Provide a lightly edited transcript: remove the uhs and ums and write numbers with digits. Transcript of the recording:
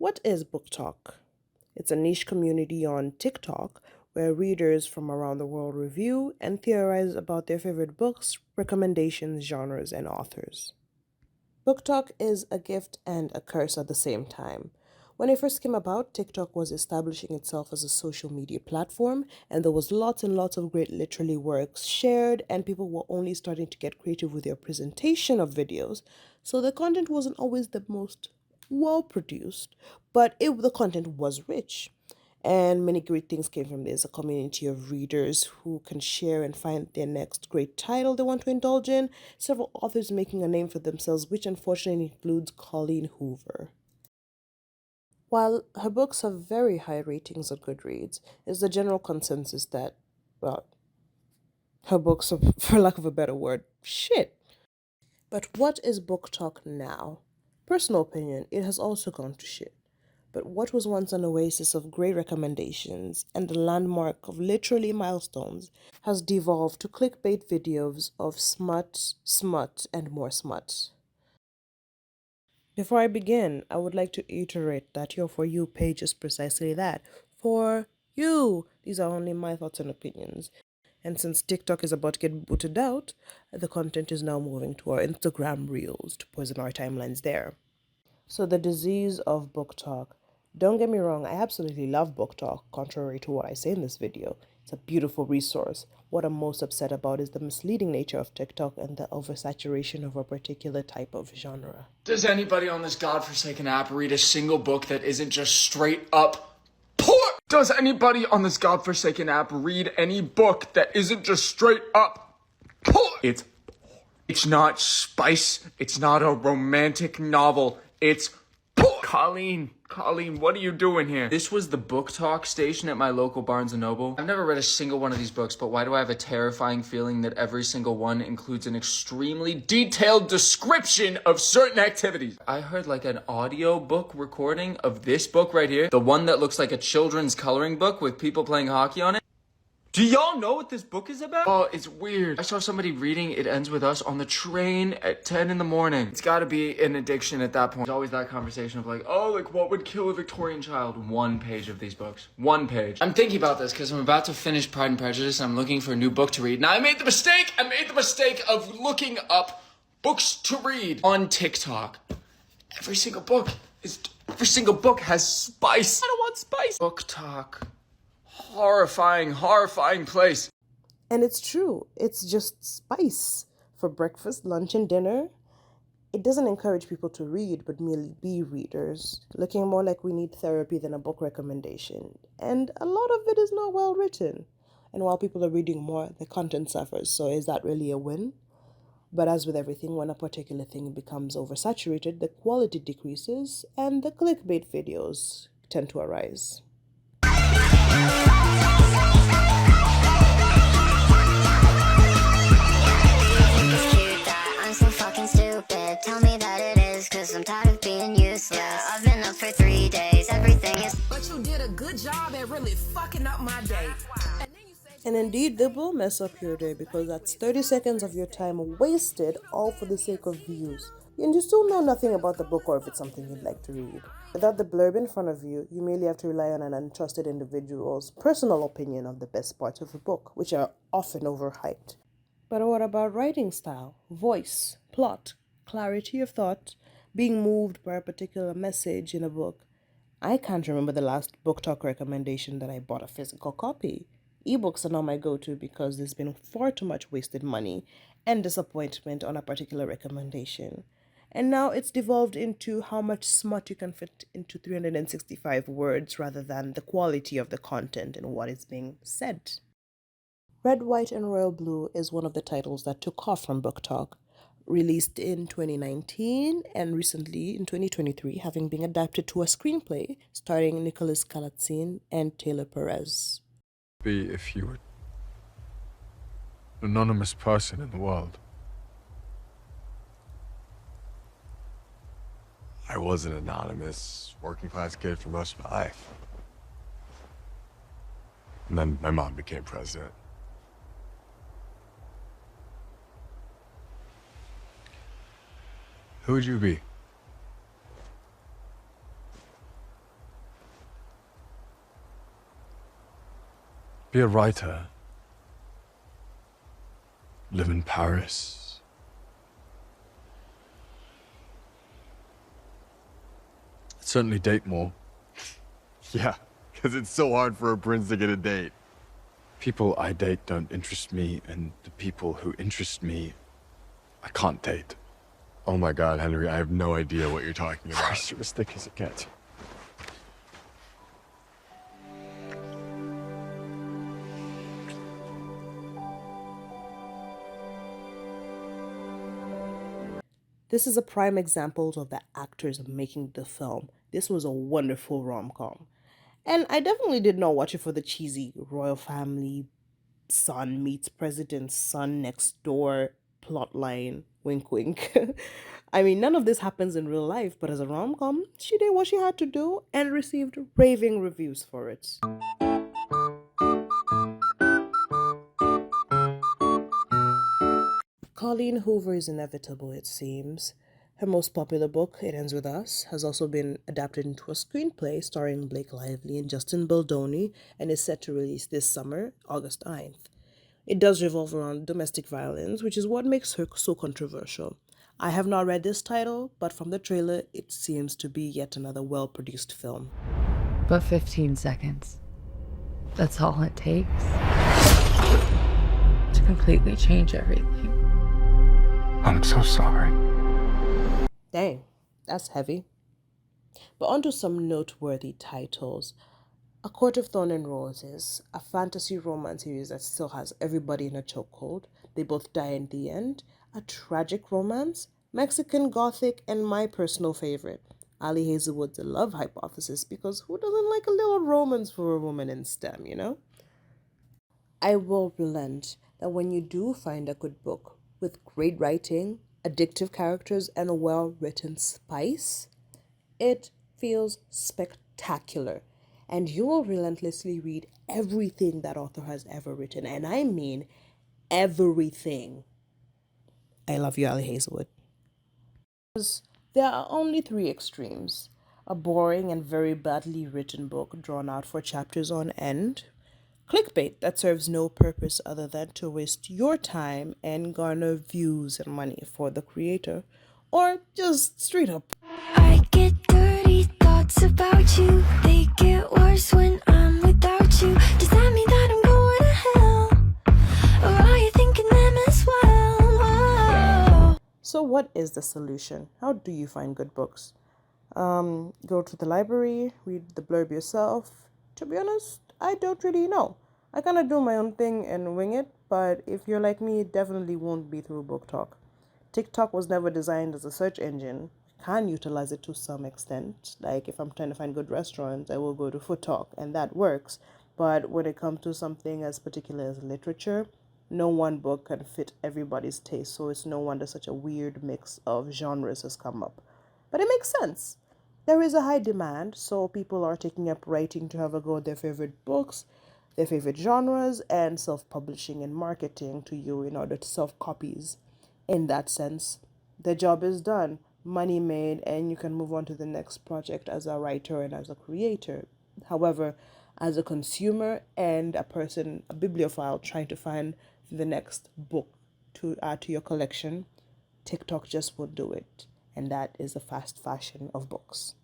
What is Booktok? It's a niche community on TikTok where readers from around the world review and theorize about their favorite books, recommendations, genres, and authors. Booktok is a gift and a curse at the same time. When it first came about, TikTok was establishing itself as a social media platform, and there was lots and lots of great literary works shared, and people were only starting to get creative with their presentation of videos. So the content wasn't always the most well produced, but the content was rich. And many great things came from this, a community of readers who can share and find their next great title they want to indulge in, several authors making a name for themselves, which unfortunately includes Colleen Hoover. While her books have very high ratings on Goodreads, it's the general consensus that, well, her books are, for lack of a better word, shit. But what is Book Talk now? Personal opinion, it has also gone to shit. But what was once an oasis of great recommendations and a landmark of literally milestones has devolved to clickbait videos of smut, smut, and more smut. Before I begin, I would like to iterate that your For You page is precisely that. For you! These are only my thoughts and opinions. And since TikTok is about to get booted out, the content is now moving to our Instagram reels to poison our timelines there. So the disease of book talk. Don't get me wrong, I absolutely love book talk, contrary to what I say in this video. It's a beautiful resource. What I'm most upset about is the misleading nature of TikTok and the oversaturation of a particular type of genre. Does anybody on this godforsaken app read a single book that isn't just straight up porn? Does anybody on this godforsaken app read any book that isn't just straight up porn? It's not spice. It's not a romantic novel. It's porn. Colleen, what are you doing here? This was the Booktok station at my local Barnes & Noble. I've never read a single one of these books, but why do I have a terrifying feeling that every single one includes an extremely detailed description of certain activities? I heard like an audio book recording of this book right here. The one that looks like a children's coloring book with people playing hockey on it. Do y'all know what this book is about? Oh, it's weird. I saw somebody reading It Ends With Us on the train at 10 in the morning. It's gotta be an addiction at that point. There's always that conversation of like, oh, like what would kill a Victorian child? One page of these books. One page. I'm thinking about this because I'm about to finish Pride and Prejudice and I'm looking for a new book to read. Now I made the mistake of looking up books to read on TikTok. Every single book has spice. I don't want spice. Booktok. Horrifying place. And it's true, it's just spice. For breakfast, lunch, and dinner, it doesn't encourage people to read, but merely be readers, looking more like we need therapy than a book recommendation. And a lot of it is not well written. And while people are reading more, the content suffers. So is that really a win? But as with everything, when a particular thing becomes oversaturated, the quality decreases and the clickbait videos tend to arise. I'm so fucking stupid. Tell me that it is, cause I'm tired of being useless. I've been up for 3 days, everything is. But you did a good job at really fucking up my day. And indeed, they will mess up your day because that's 30 seconds of your time wasted all for the sake of views. And you still know nothing about the book or if it's something you'd like to read. Without the blurb in front of you, you merely have to rely on an untrusted individual's personal opinion of the best parts of a book, which are often overhyped. But what about writing style, voice, plot, clarity of thought, being moved by a particular message in a book? I can't remember the last book talk recommendation that I bought a physical copy. Ebooks are now my go-to because there's been far too much wasted money and disappointment on a particular recommendation. And now it's devolved into how much smut you can fit into 365 words rather than the quality of the content and what is being said. Red, White, and Royal Blue is one of the titles that took off from Booktok, released in 2019 and recently in 2023, having been adapted to a screenplay starring Nicholas Calatzin and Taylor Perez. Be if you were an anonymous person in the world. I was an anonymous working class kid for most of my life. And then my mom became president. Who would you be? Be a writer. Live in Paris. I'd certainly date more. Yeah, because it's so hard for a prince to get a date. People I date don't interest me, and the people who interest me, I can't date. Oh my God, Henry, I have no idea what you're talking about. Christ, you're as thick as it gets. This is a prime example of the actors making the film. This was a wonderful rom-com. And I definitely did not watch it for the cheesy royal family, son meets president's son next door plotline, wink wink. I mean, none of this happens in real life, but as a rom-com, she did what she had to do and received raving reviews for it. Colleen Hoover is inevitable, it seems. Her most popular book, It Ends With Us, has also been adapted into a screenplay starring Blake Lively and Justin Baldoni and is set to release this summer, August 9th. It does revolve around domestic violence, which is what makes her so controversial. I have not read this title, but from the trailer, it seems to be yet another well-produced film. But 15 seconds. That's all it takes to completely change everything. I'm so sorry. Dang, that's heavy. But onto some noteworthy titles. A Court of Thorn and Roses, a fantasy romance series that still has everybody in a chokehold. They both die in the end. A tragic romance, Mexican Gothic, and my personal favorite, Ali Hazelwood's The Love Hypothesis, because who doesn't like a little romance for a woman in STEM, you know? I will relent that when you do find a good book with great writing, addictive characters, and a well-written spice, it feels spectacular. And you will relentlessly read everything that author has ever written. And I mean everything. I love you, Ali Hazelwood. There are only three extremes. A boring and very badly written book drawn out for chapters on end. Clickbait that serves no purpose other than to waste your time and garner views and money for the creator. Or just straight up. I get dirty thoughts about you. They get worse when I'm without you. Does that mean that I'm going to hell? Or are you thinking them as well? Whoa. So what is the solution? How do you find good books? Go to the library, read the blurb yourself. To be honest, I don't really know. I kind of do my own thing and wing it, but if you're like me, it definitely won't be through Booktok. TikTok was never designed as a search engine. You can utilize it to some extent. Like if I'm trying to find good restaurants, I will go to Food Talk, and that works. But when it comes to something as particular as literature, no one book can fit everybody's taste, so it's no wonder such a weird mix of genres has come up. But it makes sense. There is a high demand, so people are taking up writing to have a go at their favorite books, their favorite genres, and self-publishing and marketing to you in order to self-copies. In that sense, the job is done, money made, and you can move on to the next project as a writer and as a creator. However, as a consumer and a person, a bibliophile trying to find the next book to add to your collection, TikTok just won't do it. And that is the fast fashion of books.